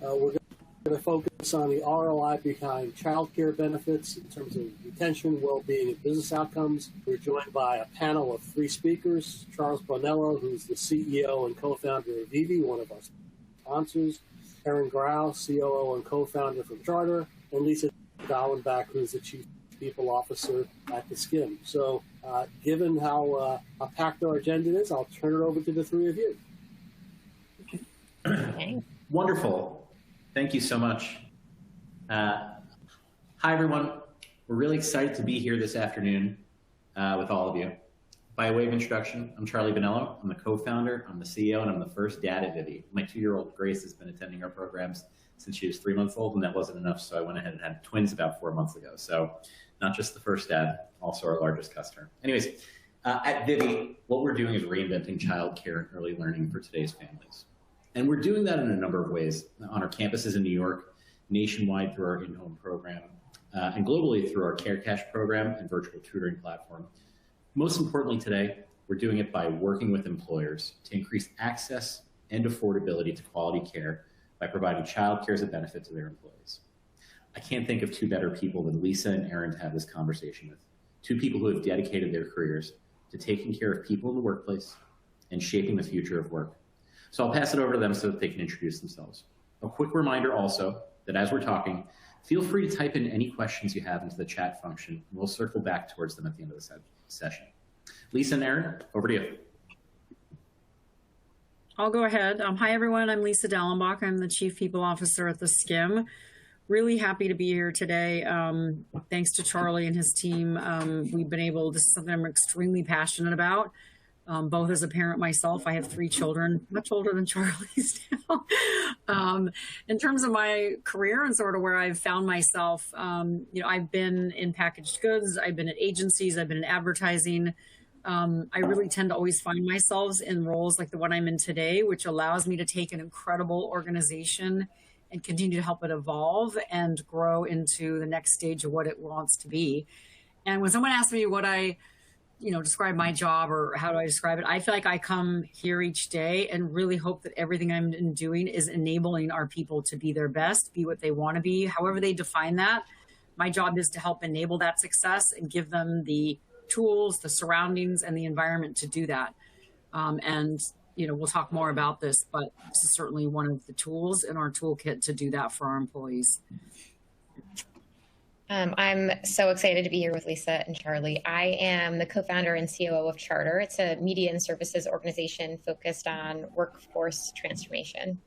We're going to focus on the ROI behind childcare benefits in terms of retention, well-being, and business outcomes. We're joined by a panel of 3 speakers: Charles Bonello, who's the CEO and co-founder of Vivvi, one of our sponsors; Erin Grau, COO and co-founder from Charter; and Lisa Dallenbach, who's the Chief People Officer at theSkimm. So given how packed our agenda is, I'll turn it over to the 3 of you. Okay. Wonderful. Thank you so much. Hi, everyone. We're really excited to be here this afternoon with all of you. By way of introduction, I'm Charlie Bonello. I'm the co-founder, I'm the CEO, and I'm the first dad at Vivvi. My 2-year-old Grace has been attending our programs since she was 3 months old, and that wasn't enough, so I went ahead and had twins about 4 months ago. So not just the first dad, also our largest customer. Anyways, at Vivvi, what we're doing is reinventing childcare and early learning for today's families. And we're doing that in a number of ways on our campuses in New York, nationwide through our in-home program, and globally through our Care Cash program and virtual tutoring platform. Most importantly today, we're doing it by working with employers to increase access and affordability to quality care by providing childcare as a benefit to their employees. I can't think of 2 better people than Lisa and Erin to have this conversation with. 2 people who have dedicated their careers to taking care of people in the workplace and shaping the future of work. So I'll pass it over to them so that they can introduce themselves. A quick reminder also that as we're talking, feel free to type in any questions you have into the chat function, and we'll circle back towards them at the end of the session. Lisa and Erin, over to you. I'll go ahead. Hi, everyone. I'm Lisa Dallenbach. I'm the Chief People Officer at theSkimm. Really happy to be here today. Thanks to Charlie and his team. We've been able, this is something I'm extremely passionate about. Both as a parent myself, I have 3 children, much older than Charlie's now. In terms of my career and sort of where I've found myself, I've been in packaged goods, I've been at agencies, I've been in advertising. I really tend to always find myself in roles like the one I'm in today, which allows me to take an incredible organization and continue to help it evolve and grow into the next stage of what it wants to be. And when someone asks me what I describe my job or how do I describe it, I feel like I come here each day and really hope that everything I'm doing is enabling our people to be their best, be what they want to be, however they define that. My job is to help enable that success and give them the tools, the surroundings, and the environment to do that. We'll talk more about this, but this is certainly one of the tools in our toolkit to do that for our employees. I'm so excited to be here with Lisa and Charlie. I am the co-founder and COO of Charter. It's a media and services organization focused on workforce transformation.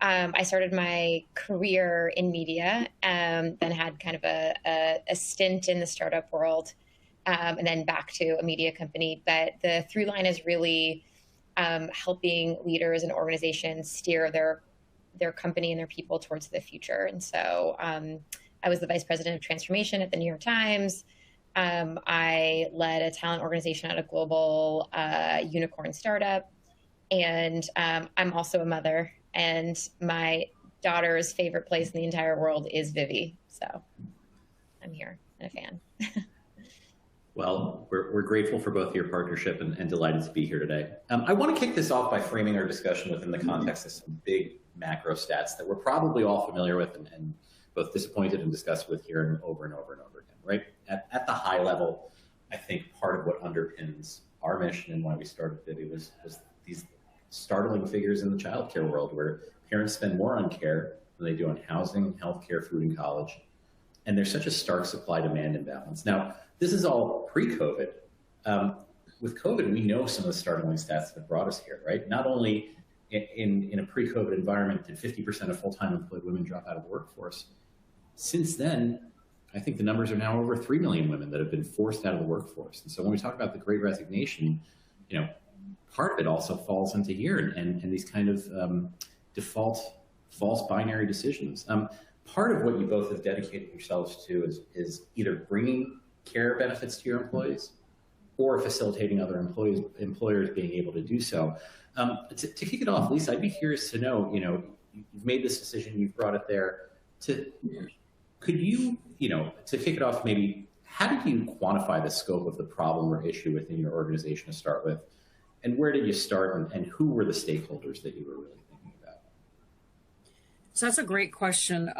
I started my career in media, then had kind of a stint in the startup world, and then back to a media company. But the through line is really helping leaders and organizations steer their company and their people towards the future. And so I was the vice president of transformation at the New York Times. I led a talent organization at a global unicorn startup. And I'm also a mother. And my daughter's favorite place in the entire world is Vivvi. So I'm here and a fan. Well, we're grateful for both your partnership and delighted to be here today. I want to kick this off by framing our discussion within the context of some big macro stats that we're probably all familiar with and both disappointed and discussed with here and over and over and over again, right? At the high level, I think part of what underpins our mission and why we started Vivvi was these startling figures in the childcare world where parents spend more on care than they do on housing, healthcare, food, and college. And there's such a stark supply-demand imbalance. Now, this is all pre-COVID. With COVID, we know some of the startling stats that brought us here, right? Not only in a pre-COVID environment did 50% of full-time employed women drop out of the workforce. Since then, I think the numbers are now over 3 million women that have been forced out of the workforce. And so when we talk about the Great Resignation, part of it also falls into here and these kind of default false binary decisions. Part of what you both have dedicated yourselves to is either bringing care benefits to your employees or facilitating other employers being able to do so. To kick it off, Lisa, I'd be curious to know, you've made this decision, you've brought it there. Could you, to kick it off, maybe, how did you quantify the scope of the problem or issue within your organization to start with? And where did you start and who were the stakeholders that you were really thinking about? So that's a great question.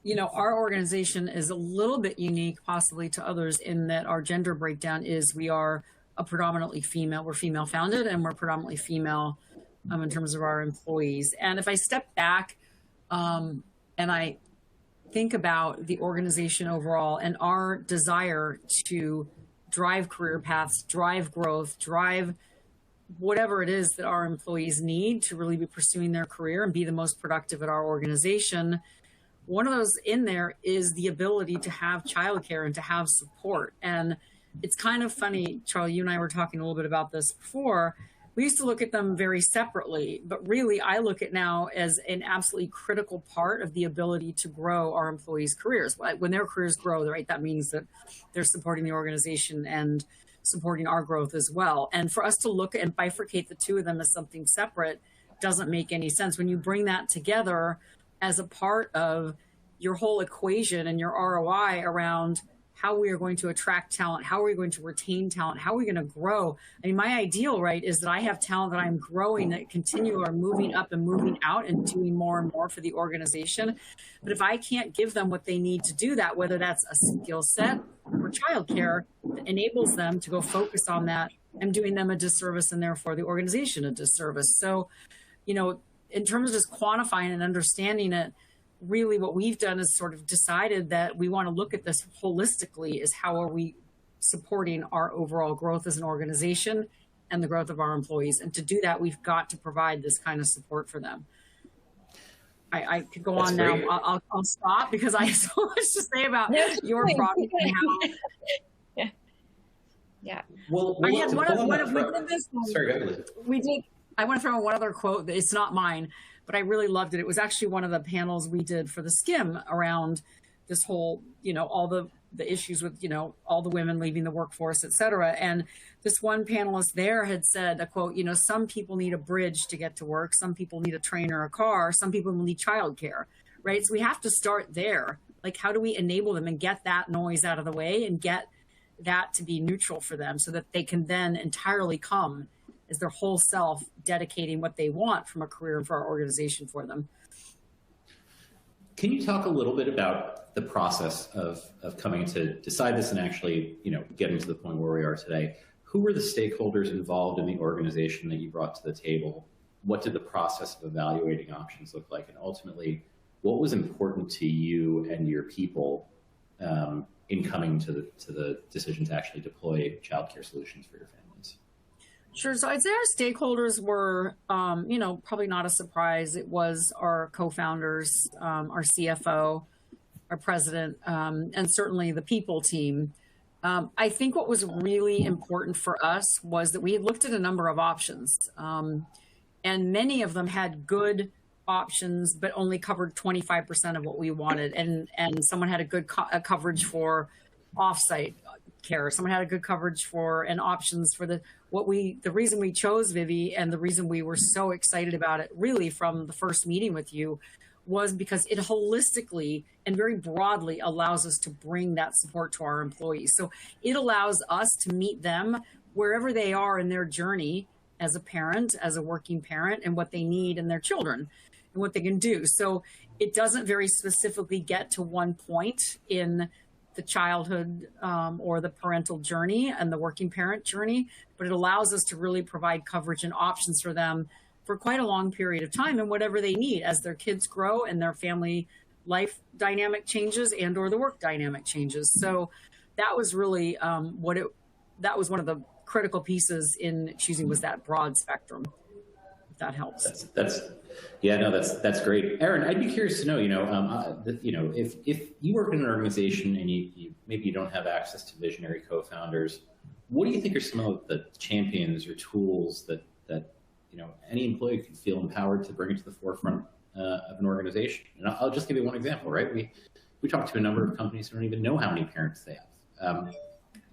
You know, our organization is a little bit unique possibly to others in that our gender breakdown is we are a predominantly female. We're female founded and we're predominantly female in terms of our employees. And if I step back and I think about the organization overall and our desire to drive career paths, drive growth, drive whatever it is that our employees need to really be pursuing their career and be the most productive at our organization, one of those in there is the ability to have childcare and to have support. And it's kind of funny, Charlie, you and I were talking a little bit about this before. We used to look at them very separately, but really I look at now as an absolutely critical part of the ability to grow our employees' careers. When their careers grow, right, that means that they're supporting the organization and supporting our growth as well. And for us to look and bifurcate the two of them as something separate doesn't make any sense. When you bring that together as a part of your whole equation and your ROI around how we are going to attract talent, how are we going to retain talent, how are we going to grow? I mean, my ideal, right, is that I have talent that I'm growing that continue are moving up and moving out and doing more and more for the organization. But if I can't give them what they need to do that, whether that's a skill set or childcare that enables them to go focus on that, I'm doing them a disservice and therefore the organization a disservice. So, you know, in terms of just quantifying and understanding it, really what we've done is sort of decided that we want to look at this holistically is how are we supporting our overall growth as an organization and the growth of our employees. And to do that, we've got to provide this kind of support for them. I could go on now. I'll stop because I have so much to say about your product and how. Yeah. Well, I had one of we did this one. Sorry, go ahead. We did. I want to throw in one other quote. It's not mine, but I really loved it. It was actually one of the panels we did for theSkimm around this whole, you know, all the issues with, you know, all the women leaving the workforce, et cetera. And this one panelist there had said, a quote, you know, some people need a bridge to get to work. Some people need a train or a car. Some people need childcare, right? So we have to start there. Like, how do we enable them and get that noise out of the way and get that to be neutral for them so that they can then entirely come as their whole self, dedicating what they want from a career for our organization for them. Can you talk a little bit about the process of coming to decide this and actually, you know, getting to the point where we are today? Who were the stakeholders involved in the organization that you brought to the table? What did the process of evaluating options look like? And ultimately, what was important to you and your people in coming to the decision to actually deploy childcare solutions for your families? Sure. So I'd say our stakeholders were, you know, probably not a surprise. It was our co-founders, our CFO, our president, and certainly the people team. I think what was really important for us was that we had looked at a number of options, and many of them had good options, but only covered 25% of what we wanted. And someone had a good coverage for offsite care. Someone had a good coverage for and options for the reason we chose Vivvi and the reason we were so excited about it really from the first meeting with you was because it holistically and very broadly allows us to bring that support to our employees. So it allows us to meet them wherever they are in their journey as a parent, as a working parent, and what they need in their children and what they can do. So it doesn't very specifically get to one point in the childhood or the parental journey and the working parent journey, but it allows us to really provide coverage and options for them for quite a long period of time and whatever they need as their kids grow and their family life dynamic changes and or the work dynamic changes. So that was really that was one of the critical pieces in choosing was that broad spectrum, if that helps. That's great. Erin, I'd be curious to know, if you work in an organization and you maybe you don't have access to visionary co-founders, what do you think are some of the champions or tools that any employee could feel empowered to bring it to the forefront of an organization? And I'll just give you one example, right? We talked to a number of companies who don't even know how many parents they have.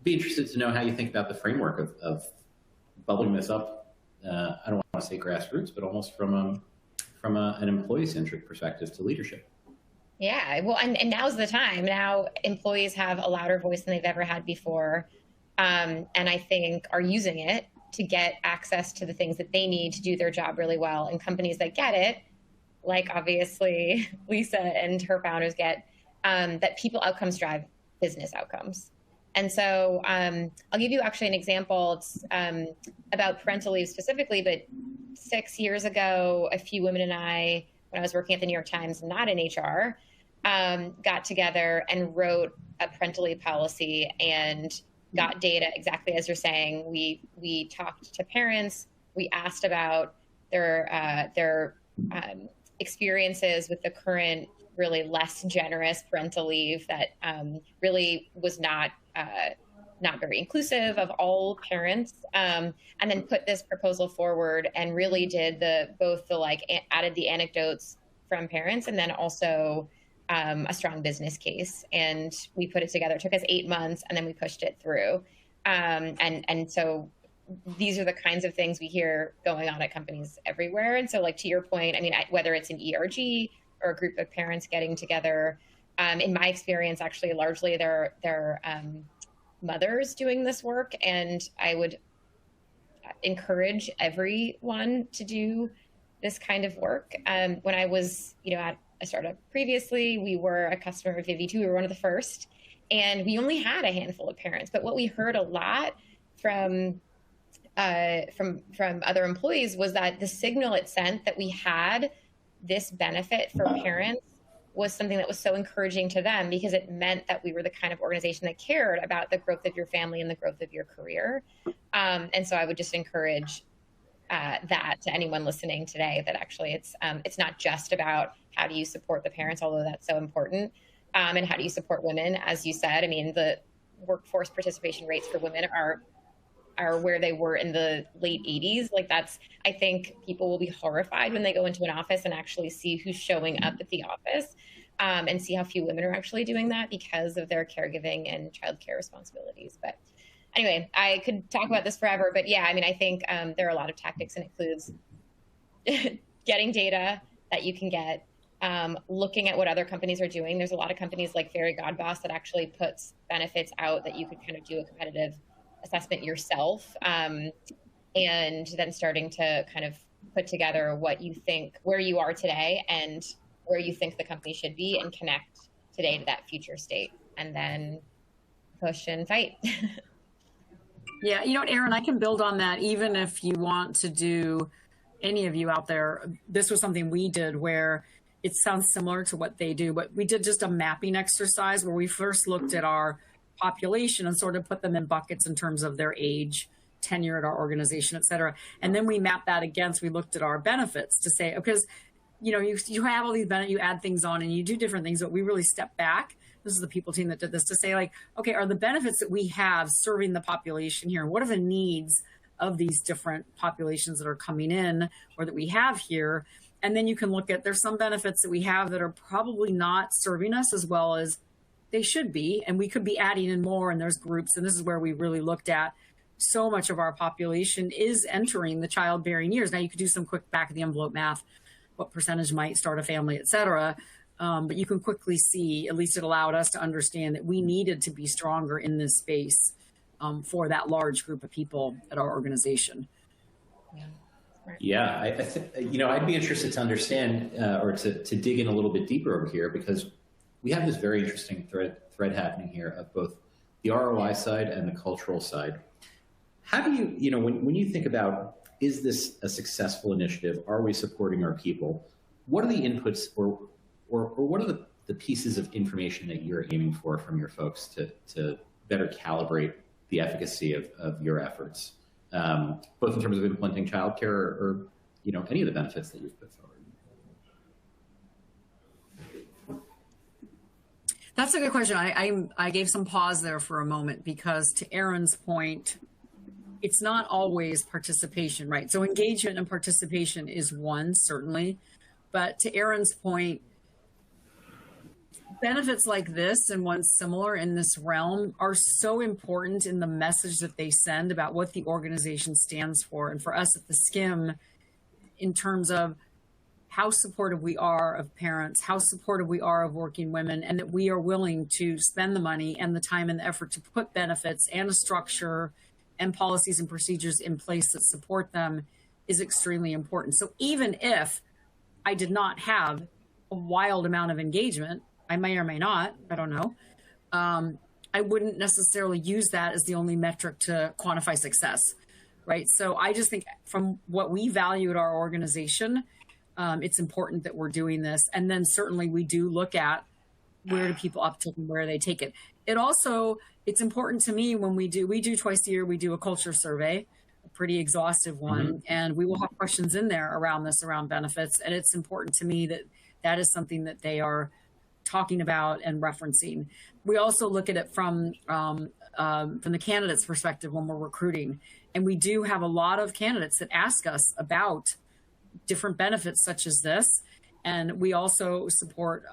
Be interested to know how you think about the framework of bubbling this up. I don't want to say grassroots, but almost from an employee-centric perspective to leadership. Yeah, well, and now's the time. Now employees have a louder voice than they've ever had before, and I think are using it to get access to the things that they need to do their job really well. And companies that get it like obviously Lisa and her founders get, that people outcomes drive business outcomes. And so I'll give you actually an example. It's about parental leave specifically, but 6 years ago, a few women and I, when I was working at the New York Times, not in HR, got together and wrote a parental leave policy and got data exactly as you're saying. We talked to parents. We asked about their experiences with the current really less generous parental leave that really was not very inclusive of all parents, and then put this proposal forward and really did added the anecdotes from parents and then also a strong business case. And we put it together. It took us 8 months and then we pushed it through. And so these are the kinds of things we hear going on at companies everywhere. And so like to your point, I mean, whether it's an ERG or a group of parents getting together, in my experience, actually, largely they're mothers doing this work. And I would encourage everyone to do this kind of work. When I was, at a startup previously, we were a customer of Vivvi too. We were one of the first, and we only had a handful of parents. But what we heard a lot from other employees was that the signal it sent that we had this benefit for parents was something that was so encouraging to them, because it meant that we were the kind of organization that cared about the growth of your family and the growth of your career. And so I would just encourage that to anyone listening today, that actually it's not just about how do you support the parents, although that's so important, and how do you support women, as you said. I mean, the workforce participation rates for women are where they were in the late 80s. Like I think people will be horrified when they go into an office and actually see who's showing up at the office, and see how few women are actually doing that because of their caregiving and childcare responsibilities. But anyway, I could talk about this forever, but yeah, I mean, I think there are a lot of tactics, and it includes getting data that you can get, looking at what other companies are doing. There's a lot of companies like Fairy Godboss that actually puts benefits out that you could kind of do a competitive assessment yourself, and then starting to kind of put together what you think, where you are today and where you think the company should be, and connect today to that future state, and then push and fight. Yeah, Erin, I can build on that. Even if you want to do, any of you out there, this was something we did where it sounds similar to what they do, but we did just a mapping exercise where we first looked at our population and sort of put them in buckets in terms of their age, tenure at our organization, et cetera. And then we mapped that against, we looked at our benefits to say, because, you have all these benefits, you add things on and you do different things, but we really step back. This is the people team that did this, to say like, okay, are the benefits that we have serving the population here? What are the needs of these different populations that are coming in or that we have here? And then you can look at, there's some benefits that we have that are probably not serving us as well as they should be, and we could be adding in more, and there's groups, and this is where we really looked at so much of our population is entering the childbearing years. Now you could do some quick back of the envelope math, what percentage might start a family, et cetera. But you can quickly see, at least it allowed us to understand that we needed to be stronger in this space for that large group of people at our organization. Yeah, I think, I'd be interested to understand or to dig in a little bit deeper over here, because we have this very interesting thread happening here of both the ROI side and the cultural side. How do you, when you think about, is this a successful initiative? Are we supporting our people? What are the inputs or what are the pieces of information that you're aiming for from your folks to better calibrate the efficacy of your efforts, both in terms of implementing childcare or any of the benefits that you've put forward? That's a good question. I gave some pause there for a moment, because to Erin's point, it's not always participation, right? So engagement and participation is one, certainly. But to Erin's point, benefits like this and ones similar in this realm are so important in the message that they send about what the organization stands for. And for us at theSkimm, in terms of how supportive we are of parents, how supportive we are of working women, and that we are willing to spend the money and the time and the effort to put benefits and a structure and policies and procedures in place that support them is extremely important. So even if I did not have a wild amount of engagement, I may or may not, I don't know, I wouldn't necessarily use that as the only metric to quantify success, right? So I just think from what we value at our organization, it's important that we're doing this. And then certainly we do look at where do people uptake and where they take it. It's important to me when we do twice a year, we do a culture survey, a pretty exhaustive one, and we will have questions in there around benefits. And it's important to me that that is something that they are talking about and referencing. We also look at it from the candidate's perspective when we're recruiting. And we do have a lot of candidates that ask us about different benefits such as this. And we also support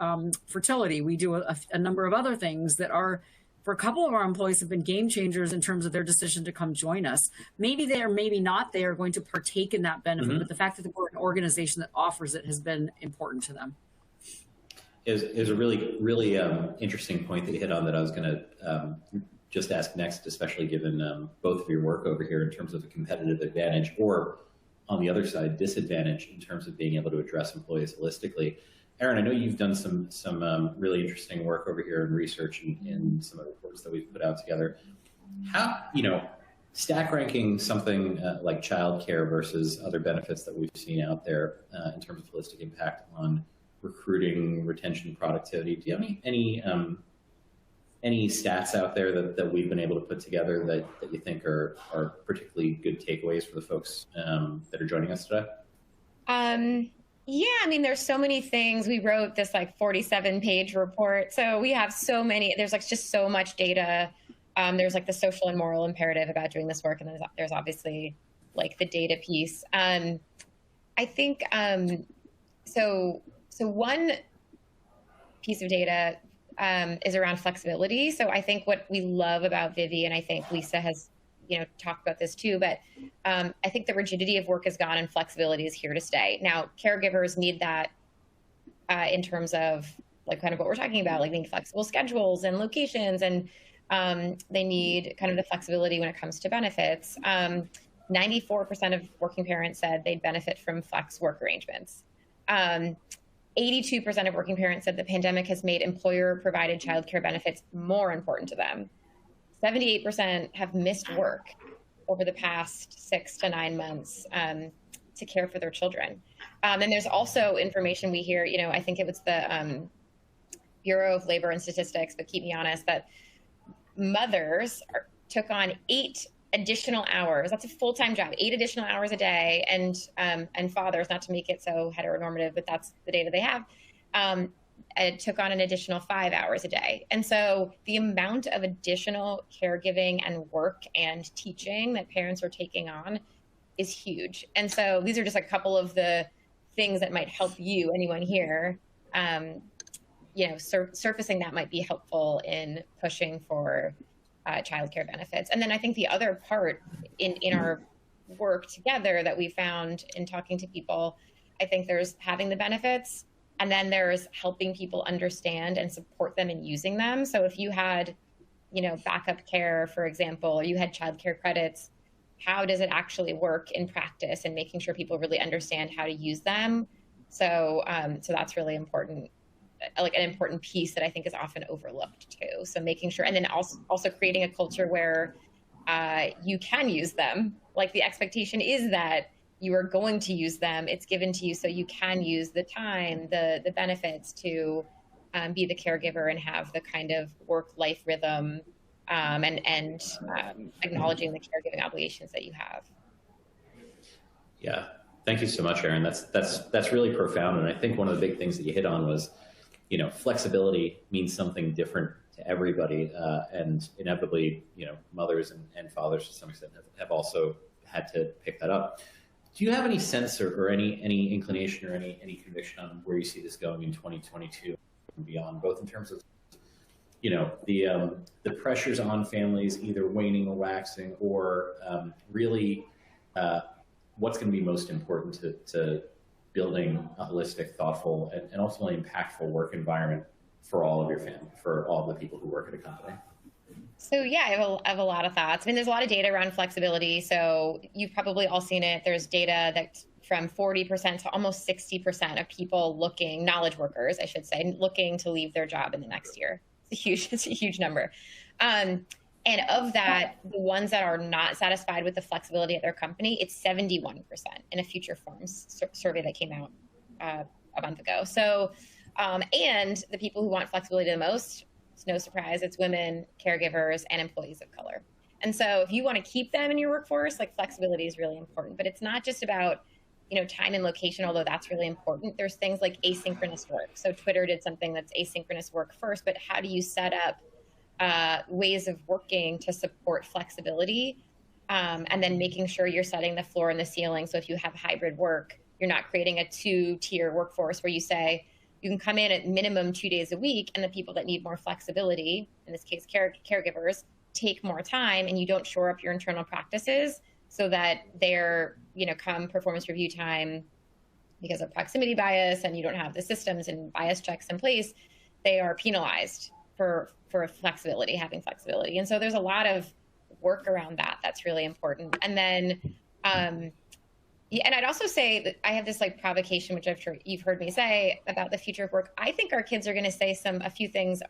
fertility. We do a number of other things that are, for a couple of our employees, have been game changers in terms of their decision to come join us. Maybe they are, maybe not, they are going to partake in that benefit, but the fact that we're an organization that offers it has been important to them. Is a really, really interesting point that you hit on that I was going to just ask next, especially given both of your work over here in terms of a competitive advantage, or on the other side, disadvantage in terms of being able to address employees holistically. Erin, I know you've done some really interesting work over here in research and in some of the reports that we've put out together. How, stack ranking something like childcare versus other benefits that we've seen out there in terms of holistic impact on recruiting, retention, productivity. Do you have any stats out there that we've been able to put together that you think are particularly good takeaways for the folks that are joining us today? Yeah, I mean, there's so many things. We wrote this 47-page report. So we have so many, there's just so much data. There's the social and moral imperative about doing this work. And there's obviously the data piece. I think, so one piece of data is around flexibility. So I think what we love about Vivvi, and I think Lisa has talked about this too, but I think the rigidity of work is gone and flexibility is here to stay. Now, caregivers need that in terms of kind of what we're talking about, needing flexible schedules and locations, and they need kind of the flexibility when it comes to benefits. 94% of working parents said they'd benefit from flex work arrangements. 82% of working parents said the pandemic has made employer-provided childcare benefits more important to them. 78% have missed work over the past 6 to 9 months to care for their children. And there's also information we hear, I think it was the Bureau of Labor and Statistics, but keep me honest, that mothers took on 8 additional hours. That's a full-time job, 8 additional hours a day. And fathers, not to make it so heteronormative, but that's the data they have, took on an additional 5 hours a day. And so the amount of additional caregiving and work and teaching that parents are taking on is huge. And so these are just a couple of the things that might help you, anyone here, surfacing that might be helpful in pushing for childcare benefits. And then I think the other part in our work together that we found in talking to people, I think there's having the benefits, and then there's helping people understand and support them in using them. So if you had, backup care, for example, or you had childcare credits, how does it actually work in practice, and making sure people really understand how to use them. So that's really important. An important piece that I think is often overlooked too. So making sure, and then also creating a culture where you can use them. The expectation is that you are going to use them. It's given to you so you can use the time, the benefits to be the caregiver and have the kind of work-life rhythm and acknowledging the caregiving obligations that you have. Yeah, thank you so much, Erin. That's really profound. And I think one of the big things that you hit on was, flexibility means something different to everybody. And inevitably, mothers and fathers to some extent have also had to pick that up. Do you have any sense or any inclination or any conviction on where you see this going in 2022 and beyond, both in terms of, the pressures on families either waning or waxing, or really what's going to be most important to building a holistic, thoughtful, and ultimately impactful work environment for all of your family, for all of the people who work at a company? So yeah, I have a lot of thoughts. I mean, there's a lot of data around flexibility. So you've probably all seen it. There's data that from 40% to almost 60% of people looking, knowledge workers, I should say, looking to leave their job in the next year. It's a huge number. And of that, the ones that are not satisfied with the flexibility at their company, it's 71% in a Future Forms survey that came out a month ago. So, and the people who want flexibility the most, it's no surprise, it's women, caregivers, and employees of color. And so if you want to keep them in your workforce, like flexibility is really important. But it's not just about, you know, time and location, although that's really important. There's things like asynchronous work. So Twitter did something that's asynchronous work first, but how do you set up ways of working to support flexibility, and then making sure you're setting the floor and the ceiling. So if you have hybrid work, you're not creating a two-tier workforce where you say you can come in at minimum 2 days a week, and the people that need more flexibility, in this case caregivers, take more time, and you don't shore up your internal practices so that their, you know, come performance review time, because of proximity bias and you don't have the systems and bias checks in place, they are penalized for flexibility, having flexibility. And so there's a lot of work around that that's really important. And then, yeah, and I'd also say that I have this like provocation, which I'm sure you've heard me say about the future of work. I think our kids are going to say a few things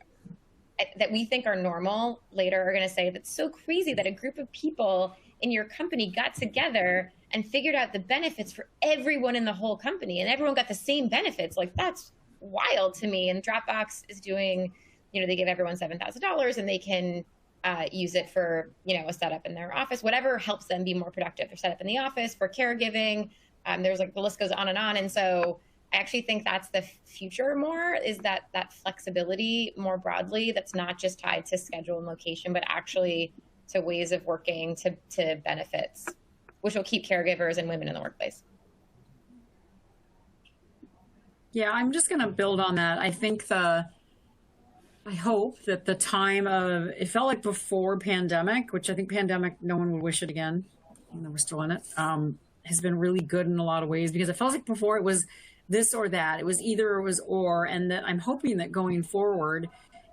that we think are normal later are going to say, that's so crazy that a group of people in your company got together and figured out the benefits for everyone in the whole company, and everyone got the same benefits. Like, that's wild to me. And Dropbox is doing, you know, they give everyone $7,000 and they can use it for, you know, a setup in their office, whatever helps them be more productive. They're set up in the office for caregiving. There's like, the list goes on. And so I actually think that's the future more, is that flexibility more broadly, that's not just tied to schedule and location, but actually to ways of working to benefits, which will keep caregivers and women in the workplace. Yeah, I'm just going to build on that. I think I hope that the time of, it felt like before pandemic, which I think pandemic, no one would wish it again, even though we're still in it, has been really good in a lot of ways, because it felt like before it was this or that. It was either, it was or, and that I'm hoping that going forward,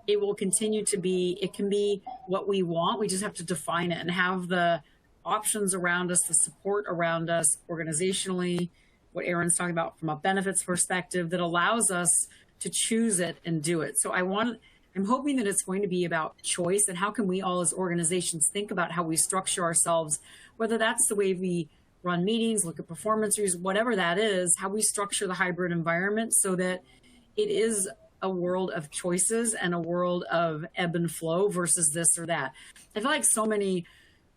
it will continue to be, it can be what we want. We just have to define it and have the options around us, the support around us organizationally, what Erin's talking about from a benefits perspective, that allows us to choose it and do it. So I'm hoping that it's going to be about choice, and how can we all as organizations think about how we structure ourselves, whether that's the way we run meetings, look at performance reviews, whatever that is, how we structure the hybrid environment so that it is a world of choices and a world of ebb and flow versus this or that. I feel like so many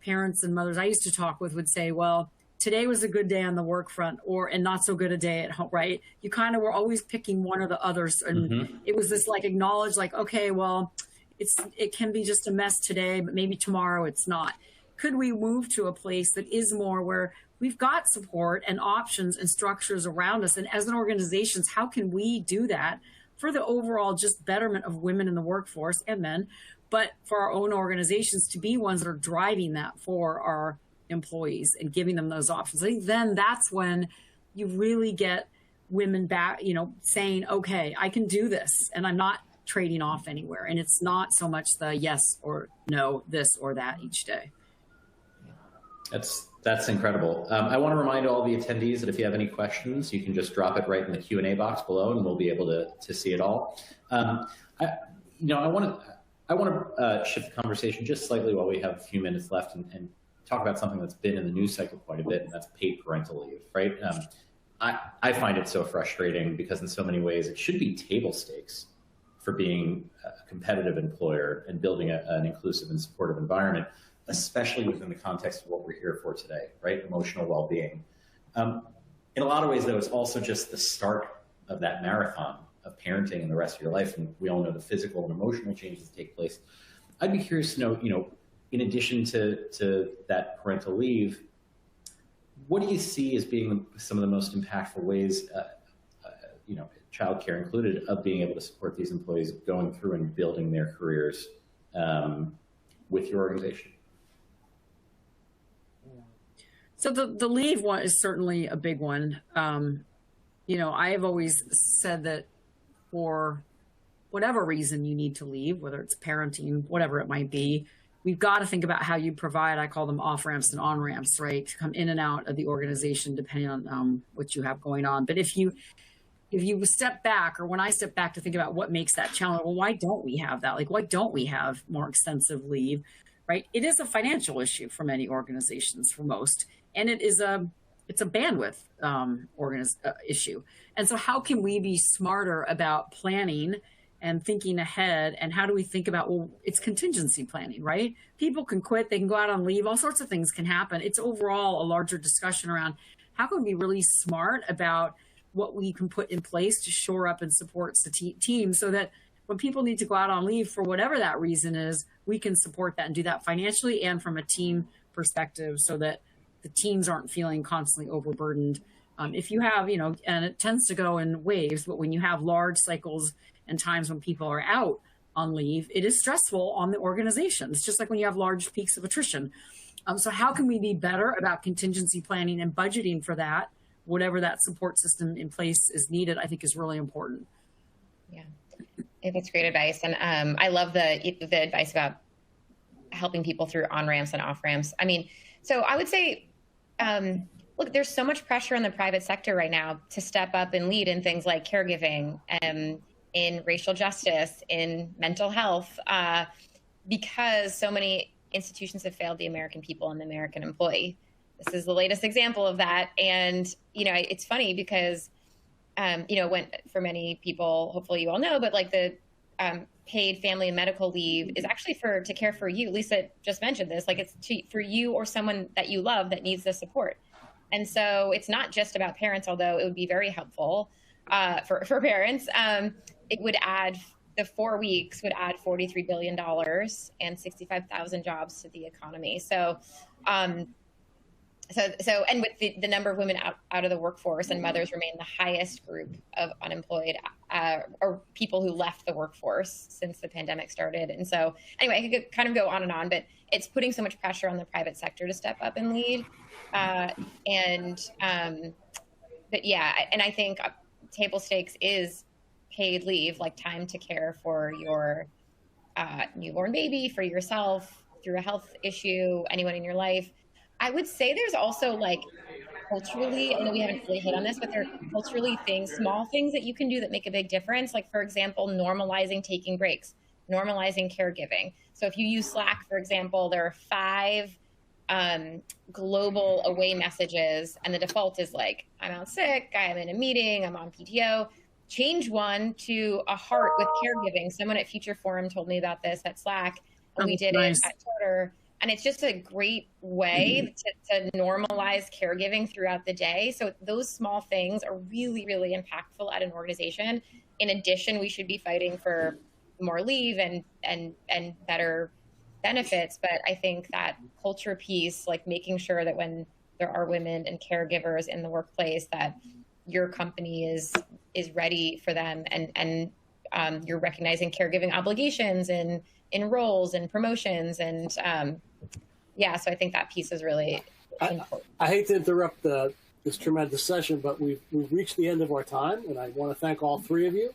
parents and mothers I used to talk with would say, well, today was a good day on the work front, and not so good a day at home, right? You kind of were always picking one or the others. And it was this like acknowledge, like, okay, well, it can be just a mess today, but maybe tomorrow it's not. Could we move to a place that is more where we've got support and options and structures around us? And as an organizations, how can we do that for the overall just betterment of women in the workforce and men, but for our own organizations to be ones that are driving that for our employees and giving them those options? I think then that's when you really get women back, you know, saying, okay, I can do this and I'm not trading off anywhere. And it's not so much the yes or no, this or that each day. That's incredible. I want to remind all the attendees that if you have any questions, you can just drop it right in the Q&A box below, and we'll be able to see it all. I want to shift the conversation just slightly while we have a few minutes left, and talk about something that's been in the news cycle quite a bit, and that's paid parental leave, right? I find it so frustrating because in so many ways it should be table stakes for being a competitive employer and building an inclusive and supportive environment, especially within the context of what we're here for today, right? Emotional well-being. In a lot of ways, though, it's also just the start of that marathon of parenting and the rest of your life. And we all know the physical and emotional changes that take place. I'd be curious to know, you know, in addition to that parental leave, what do you see as being some of the most impactful ways, you know, childcare included, of being able to support these employees going through and building their careers with your organization? So the leave one is certainly a big one. You know, I have always said that for whatever reason you need to leave, whether it's parenting, whatever it might be, we've got to think about how you provide, I call them off ramps and on ramps, right? To come in and out of the organization depending on what you have going on. But if you step back, or when I step back to think about what makes that challenge, well, why don't we have that? Like, why don't we have more extensive leave, right? It is a financial issue for many organizations, for most, and it's a bandwidth issue. And so how can we be smarter about planning and thinking ahead? And how do we think about, well, it's contingency planning, right? People can quit, they can go out on leave, all sorts of things can happen. It's overall a larger discussion around how can we be really smart about what we can put in place to shore up and support the team, so that when people need to go out on leave for whatever that reason is, we can support that and do that financially and from a team perspective, so that the teams aren't feeling constantly overburdened. If you have, and it tends to go in waves, but when you have large cycles and times when people are out on leave, it is stressful on the organization. It's just like when you have large peaks of attrition. So how can we be better about contingency planning and budgeting for that, whatever that support system in place is needed, I think is really important. Yeah, that's great advice. And I love the advice about helping people through on-ramps and off-ramps. I mean, so I would say, look, there's so much pressure in the private sector right now to step up and lead in things like caregiving, in racial justice, in mental health, because so many institutions have failed the American people and the American employee. This is the latest example of that. And, it's funny because, when for many people, hopefully you all know, but like the paid family and medical leave is actually to care for you. Lisa just mentioned this, like it's for you or someone that you love that needs the support. And so it's not just about parents, although it would be very helpful for parents. It would add, the 4 weeks would add $43 billion and 65,000 jobs to the economy. So, and with the number of women out of the workforce, and mothers remain the highest group of unemployed or people who left the workforce since the pandemic started. And so anyway, I could kind of go on and on, but it's putting so much pressure on the private sector to step up and lead. But yeah, and I think table stakes is paid leave, like time to care for your newborn baby, for yourself, through a health issue, anyone in your life. I would say there's also like culturally, I know we haven't really hit on this, but there are culturally small things that you can do that make a big difference. Like, for example, normalizing taking breaks, normalizing caregiving. So if you use Slack, for example, there are 5 global away messages, and the default is like, I'm out sick, I'm in a meeting, I'm on PTO. Change one to a heart with caregiving. Someone at Future Forum told me about this at Slack, and we did it at Charter. And it's just a great way to normalize caregiving throughout the day. So those small things are really, really impactful at an organization. In addition, we should be fighting for more leave and better benefits. But I think that culture piece, like making sure that when there are women and caregivers in the workplace, that your company is ready for them, and you're recognizing caregiving obligations in roles and promotions, and so I think that piece is really important. I hate to interrupt this tremendous session, but we've reached the end of our time, and I want to thank all 3 of you.